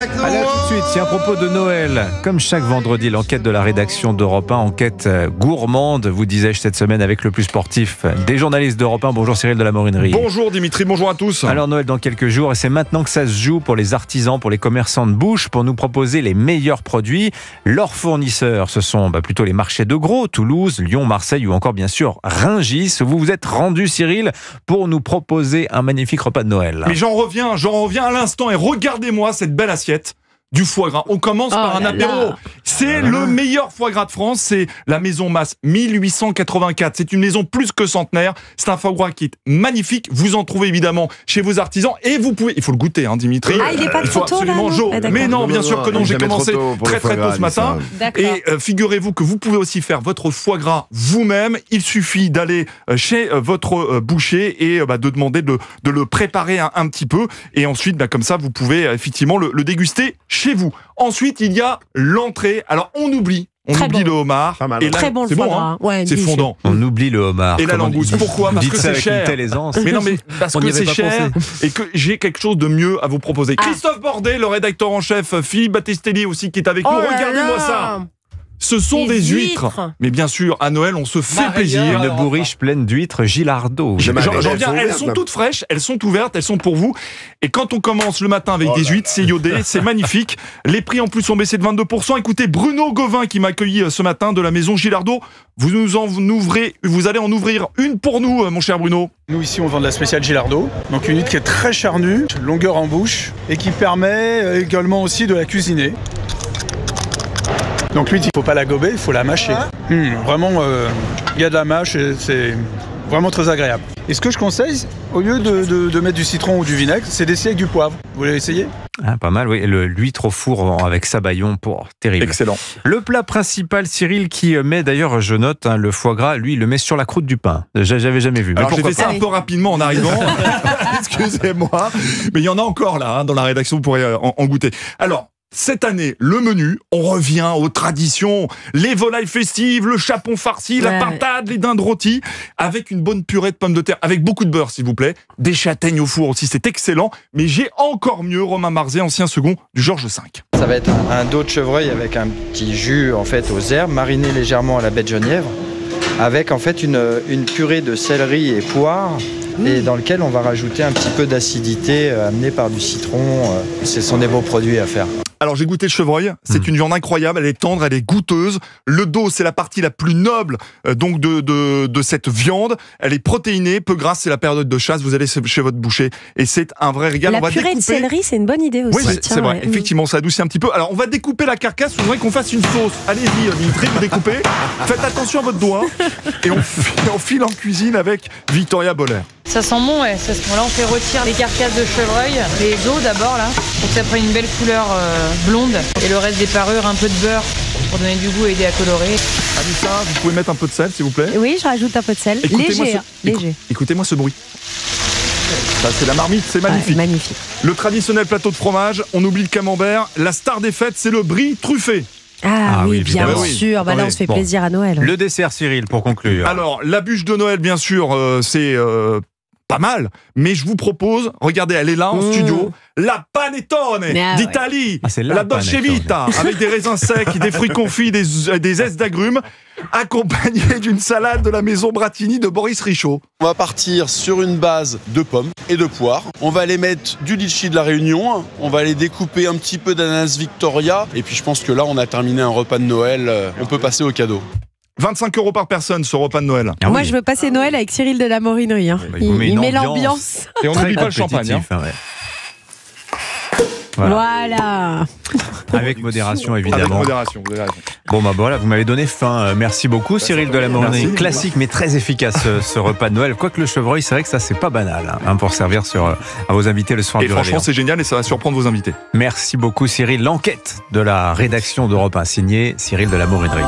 Allez, à tout de suite, c'est à propos de Noël. Comme chaque vendredi, l'enquête de la rédaction d'Europe 1, enquête gourmande, vous disais-je cette semaine avec le plus sportif des journalistes d'Europe 1. Bonjour Cyril de la Morinerie. Bonjour Dimitri, bonjour à tous. Alors Noël dans quelques jours et c'est maintenant que ça se joue pour les artisans, pour les commerçants de bouche, pour nous proposer les meilleurs produits. Leurs fournisseurs, ce sont plutôt les marchés de gros, Toulouse, Lyon, Marseille ou encore bien sûr Rungis. Vous vous êtes rendu Cyril pour nous proposer un magnifique repas de Noël. Mais j'en reviens à l'instant et regardez-moi cette belle assiette du foie gras. On commence par un apéro. C'est le meilleur foie gras de France, c'est la Maison Masse 1884. C'est une maison plus que centenaire. C'est un foie gras qui est magnifique. Vous en trouvez évidemment chez vos artisans et vous pouvez. Il faut le goûter, hein, Dimitri. Ah, il n'est pas trop tôt là, non? Mais non, bien sûr que non. J'ai commencé très tôt ce matin. Et figurez-vous que vous pouvez aussi faire votre foie gras vous-même. Il suffit d'aller chez votre boucher et de demander de le préparer un petit peu. Et ensuite, comme ça, vous pouvez effectivement le déguster chez vous. Ensuite, il y a l'entrée. Alors, on oublie le homard. Et là, très bon le foie gras. Ouais, c'est fondant. On oublie le homard. Et la langouste. Pourquoi ? Parce que c'est cher. Mais non, mais parce que c'est cher et que j'ai quelque chose de mieux à vous proposer. Christophe Bordet, le rédacteur en chef, Philippe Battistelli aussi qui est avec nous. Regardez-moi ça. Ce sont des huîtres. Mais bien sûr, à Noël, on se fait plaisir. Une bourriche pleine d'huîtres Gilardo. J'en viens, elles sont toutes fraîches, elles sont ouvertes, elles sont pour vous. Et quand on commence le matin avec des huîtres, c'est iodé, c'est magnifique. Les prix en plus ont baissé de 22%. Écoutez, Bruno Gauvin qui m'a accueilli ce matin de la maison Gilardo. Vous allez en ouvrir une pour nous, mon cher Bruno. Nous ici, on vend de la spéciale Gilardo. Donc une huître qui est très charnue, longueur en bouche et qui permet également aussi de la cuisiner. Donc l'huître, il ne faut pas la gober, il faut la mâcher. Vraiment, il y a de la mâche et c'est vraiment très agréable. Et ce que je conseille, au lieu de mettre du citron ou du vinaigre, c'est d'essayer avec du poivre. Vous voulez essayer ? Pas mal, oui. L'huître au four avec sabayon, terrible. Excellent. Le plat principal, Cyril, qui met d'ailleurs, je note, le foie gras, lui, il le met sur la croûte du pain. J'avais jamais vu. Alors j'ai fait ça un peu rapidement en arrivant. Excusez-moi. Mais il y en a encore là, dans la rédaction, vous pourrez en goûter. Alors, cette année, le menu, on revient aux traditions, les volailles festives, le chapon farci, la pintade, les dindes rôties, avec une bonne purée de pommes de terre, avec beaucoup de beurre s'il vous plaît, des châtaignes au four aussi, c'est excellent, mais j'ai encore mieux, Romain Marzé, ancien second du Georges V. Ça va être un dos de chevreuil avec un petit jus en fait aux herbes, mariné légèrement à la baie de genièvre, avec en fait une purée de céleri et poire, et dans lequel on va rajouter un petit peu d'acidité amenée par du citron. Ce sont des beaux produits à faire. Alors j'ai goûté le chevreuil, c'est une viande incroyable, elle est tendre, elle est goûteuse. Le dos, c'est la partie la plus noble donc de cette viande. Elle est protéinée, peu grasse, c'est la période de chasse. Vous allez chez votre boucher et c'est un vrai régal. La purée de céleri, c'est une bonne idée aussi. Oui, c'est vrai. Effectivement, ça adoucit un petit peu. Alors on va découper la carcasse. Vous voudrez qu'on fasse une sauce. Allez-y, Dimitri, vous découpez. Faites attention à votre doigt et on file en cuisine avec Victoria Boller. Ça sent bon, ouais. À ce moment-là, on fait rôtir les carcasses de chevreuil, les os d'abord, là, pour que ça prenne une belle couleur blonde. Et le reste des parures, un peu de beurre pour donner du goût et aider à colorer. Anissa, vous pouvez mettre un peu de sel, s'il vous plaît ? Oui, je rajoute un peu de sel. Léger. Écoutez-moi ce bruit. Ça, c'est la marmite, c'est magnifique. Magnifique. Le traditionnel plateau de fromage, on oublie le camembert. La star des fêtes, c'est le brie truffé. Ah oui, bien sûr. Là, on se fait plaisir à Noël. Le dessert, Cyril, pour conclure. Alors, la bûche de Noël, bien sûr, c'est pas mal. Mais je vous propose, regardez, elle est là en studio, la panettone d'Italie, la dolce vita, avec des raisins secs, des fruits confits, des zestes d'agrumes, accompagnée d'une salade de la maison Bratini de Boris Richaud. On va partir sur une base de pommes et de poires. On va aller mettre du litchi de la Réunion. On va aller découper un petit peu d'ananas Victoria. Et puis je pense que là, on a terminé un repas de Noël. On peut passer au cadeau. 25 € par personne, ce repas de Noël. Moi, je veux passer Noël avec Cyril de la Morinerie. Il met l'ambiance. Et on n'oublie pas le champagne. Voilà. Avec modération, évidemment. Avec modération. Bon, voilà, vous m'avez donné faim. Merci beaucoup, Cyril de la Morinerie. Classique, mais très efficace, ce repas de Noël. Quoique le chevreuil, c'est vrai que ça, c'est pas banal pour servir à vos invités le soir du réveillon. Et franchement, c'est génial et ça va surprendre vos invités. Merci beaucoup, Cyril. L'enquête de la rédaction d'Europe 1, signée Cyril de la Morinerie.